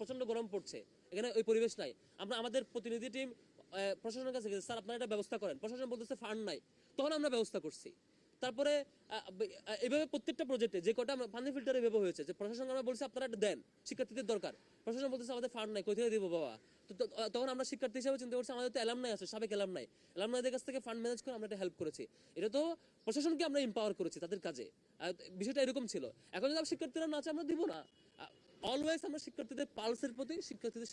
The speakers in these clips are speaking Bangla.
প্রচন্ড গরম পড়ছে, এখানে ওই পরিবেশ নাই। আমরা আমাদের প্রতিনিধি টিম প্রশাসনের কাছে গেছে, স্যার আপনারা এটা ব্যবস্থা করেন, প্রশাসন বলতেছে ফান্ড নাই, তখন আমরা ব্যবস্থা করছি। তারপরে এভাবে প্রত্যেকটা প্রজেক্টে যে কটা পানি ফিল্টার এভাবে হয়েছে, যে প্রশাসন আমরা বলছি আপনারা এটা দেন, শিক্ষার্থীদের দরকার, প্রশাসন বলতেছে আমাদের ফান্ড নাই, কোথায় দিব বাবা। তখন আমরা শিক্ষার্থী হিসেবে চিন্তা করছি আমাদের তো এলাম নাই আছে, সাবেক এলাম নাই, এলামনাইদের কাছ থেকে ফান্ড ম্যানেজ করে আমরা এটা হেল্প করেছি। এটা তো প্রশাসনকে আমরা এম্পাওয়ার করেছি তাদের কাজে, বিষয়টা এরকম ছিল। এখন যদি শিক্ষার্থীরা না চায় আমরা দিব না। অলওয়েজ আমরা শিক্ষার্থীদের পালসের প্রতি, শিক্ষার্থীদের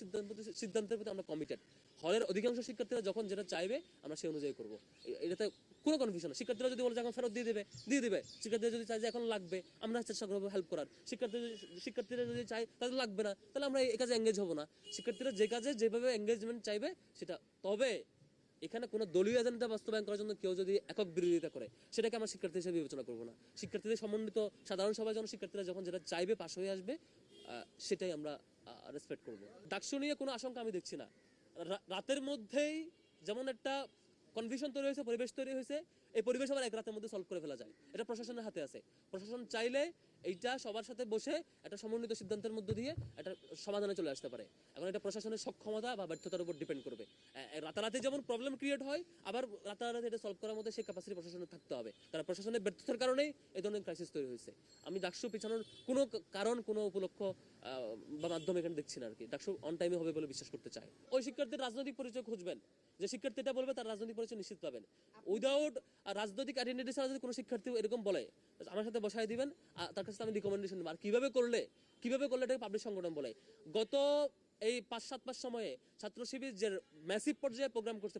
সিদ্ধান্তের প্রতি আমরা কমিটেড। হলের অধিকাংশ শিক্ষার্থীরা যখন যেটা চাইবে আমরা সেই অনুযায়ী করবো, এটাতে কোনো কনফিউশন না। শিক্ষার্থীরা যদি বলে এখন ফেরত দিয়ে দিবে। শিক্ষার্থীরা যদি চাই যে এখন লাগবে, আমরা চেষ্টা করবো হেল্প করার। শিক্ষার্থীরা যদি চাই তাদের লাগবে না, তাহলে আমরা এই কাজে এঙ্গেজ হবো না। শিক্ষার্থীরা যে কাজে যেভাবে এঙ্গেজমেন্ট চাইবে সেটা। তবে এখানে কোনো দলীয় এজেন্ডা বাস্তবায়ন করার জন্য কেউ যদি একক বিরোধিতা করে, সেটাকে আমরা শিক্ষার্থী হিসেবে বিবেচনা করবো না। শিক্ষার্থীদের সমন্বিত সাধারণ সভায় যখন শিক্ষার্থীরা যখন যেটা চাইবে পাশ হয়ে আসবে, সেটাই আমরা রেসপেক্ট করবো। ডাকসু নিয়ে কোনো আশঙ্কা আমি দেখছি না। রাতের মধ্যেই যেমন একটা কনফিউশন তৈরি হয়েছে, পরিবেশ তৈরি হয়েছে, এই পরিবেশ আবার এক রাতের মধ্যে সলভ করে ফেলা যায়। এটা প্রশাসনের হাতে আছে। প্রশাসন চাইলে এইটা সবার সাথে বসে একটা সমন্বিত সিদ্ধান্তের মধ্য দিয়ে একটা সমাধানে চলে আসতে পারে। এখন এটা প্রশাসনের সক্ষমতা বা ব্যর্থতার উপর ডিপেন্ড করবে। রাতারাতি যেমন প্রবলেম ক্রিয়েট হয়, আবার রাতারাতি এটা সলভ করার মধ্যে সেই ক্যাপাসিটি প্রশাসনের থাকতে হবে। কারণ প্রশাসনের ব্যর্থতার কারণেই এই ধরনের ক্রাইসিস তৈরি হয়েছে। আমি ডাকসু পিছানোর কোনো কারণ, কোনো উপলক্ষ বা মাধ্যম এখানে দেখছি না আর কি। ডাকসু অন টাইমে হবে বলে বিশ্বাস করতে চাই। ওই শিক্ষার্থীর রাজনৈতিক পরিচয় খুঁজবেন, যে শিক্ষার্থীটা বলবে তার রাজনৈতিক পরিচয় নিশ্চিত পাবেন। উইদাউট রাজনৈতিক আইডেন্টিটি ছাড়া যদি কোনো শিক্ষার্থী এরকম বলে, আমার সাথে বসায় দিবেন, তার কাছে আমি রিকমেন্ডেশন দেবো। আর কিভাবে করলে এটাকে পাবলিক সংগঠন বলে। গত এই 5-7 মাস সময়ে ছাত্র শিবির যে ম্যাসিভ পর্যায়ে প্রোগ্রাম করছে,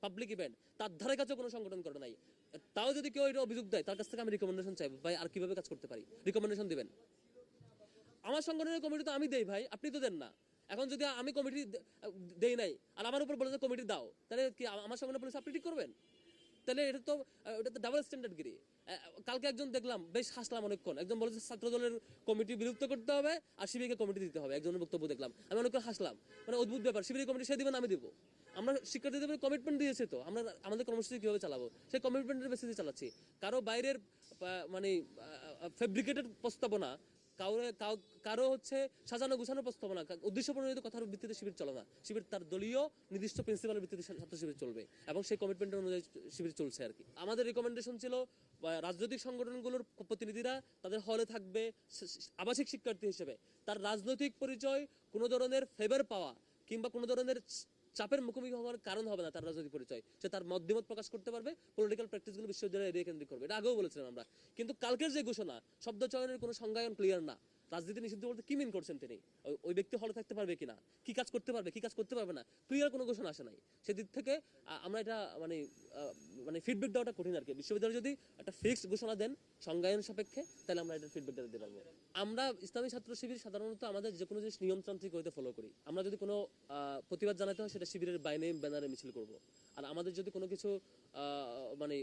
পাবলিক ইভেন্ট, তার ধারে কাছে কোনো সংগঠন করে নাই। তাও যদি কেউ এটা অভিযোগ দেয়, তার কাছ থেকে আমি রিকমেন্ডেশন চাইবো, ভাই আর কিভাবে কাজ করতে পারি, রিকমেন্ডেশন দিবেন। আমার সংগঠনের কমিটি তো আমি দেই ভাই, আপনি তো দেন না। এখন যদি আমি কমিটি দেই নাই আর আমার উপর বলে যে কমিটি দাও, তাহলে কি আমার সংগঠনের পুলিশ আপনি ঠিক করবেন? তাহলে এটা তো ডাবল স্ট্যান্ডার্ড গিরি। কালকে একজন দেখলাম, বেশ হাসলাম অনেকক্ষণ, একজন বলেছে ছাত্র দলের কমিটি বিলুপ্ত করতে হবে আর শিবিরকে কমিটি দিতে হবে, একজনের বক্তব্য দেখলাম, আমি অনেকক্ষণ হাসলাম। মানে অদ্ভুত ব্যাপার, শিবিরের কমিটি সে দিবেন আমি দিব। আমরা শিক্ষার্থীদের কমিটমেন্ট দিয়েছে, তো আমরা আমাদের কর্মসূচি কিভাবে চালাবো সেই কমিটমেন্টের বেসিসে চালাচ্ছি। কারো বাইরের মানে ফেব্রিকেটেড প্রস্তাবনা, কারো হচ্ছে সাজানো গুছানো প্রস্তাবনা, উদ্দেশ্য প্রণোদিত কথার ভিত্তিতে শিবির চলে না। শিবির তার দলীয় নির্দিষ্ট প্রিন্সিপালের ভিত্তিতে ছাত্র শিবির চলবে এবং সেই কমিটমেন্টের অনুযায়ী শিবির চলছে আর কি। আমাদের রিকমেন্ডেশন ছিল রাজনৈতিক সংগঠনগুলোর প্রতিনিধিরা তাদের হলে থাকবে আবাসিক শিক্ষার্থী হিসেবে। তার রাজনৈতিক পরিচয় কোনো ধরনের ফেভার পাওয়া কিংবা কোনো ধরনের চাপের মুখোমুখি হওয়ার কারণ হবে না। তার রাজনৈতিক পরিচয়, সে তার মতামত প্রকাশ করতে পারবে, পলিটিক্যাল প্র্যাকটিসগুলো বিশ্ববিদ্যালয়ে এরিয়া কেন্দ্রিক করবে। এটা আগেও বলেছিলাম আমরা। কিন্তু কালকের যে ঘোষণা, শব্দ চয়নের কোনো সংজ্ঞায়ন ক্লিয়ার না। রাজনীতি নিষিদ্ধ বলতে কি মিন করছেন তিনি? ওই ব্যক্তি হলে থাকতে পারবে কিনা, কি কাজ করতে পারবে, কি কাজ করতে পারবে না, ক্লিয়ার কোনো ঘোষণা আসে নাই। সেদিক থেকে আমরা এটা মানে ফিডব্যাক দেওয়াটা কঠিন আর কি। বিশ্ববিদ্যালয় যদি একটা ফিক্সড ঘোষণা দেন সংজ্ঞায়ন সাপেক্ষে, তাহলে আমরা এটা ফিডব্যাকটা দিতে পারবো। আমরা ইসলামী ছাত্র শিবির সাধারণত আমাদের যে কোনো জিনিস নিয়মতান্ত্রিক হইতে ফলো করি। আমরা যদি কোনো প্রতিবাদ জানাতে হয়, সেটা শিবিরের বাইনে ব্যানারে মিছিল করব। আর আমাদের যদি কোনো কিছু মানে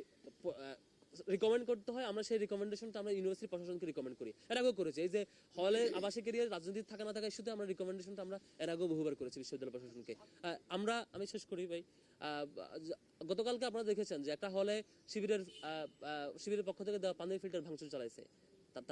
রিকমেন্ড করতে হয়, আমরা সেই রিকমেন্ডেশনটা আমরা ইউনিভার্সিটি প্রশাসনকে রিকমেন্ড করি। এর আগেও করেছি। এই যে হলে আবাসিক এরিয়ার রাজনীতি থাকা না থাকা ইস্যুতে আমরা রিকমেন্ডেশনটা আমরা এর আগেও বহুবার করেছি বিশ্ববিদ্যালয় প্রশাসনকে। আমি শেষ করি ভাই। গতকালকে আপনারা দেখেছেন যে একটা হলে শিবিরের পক্ষ থেকে দেওয়া পানির ফিল্টার ভাঙচুর চালাইছে।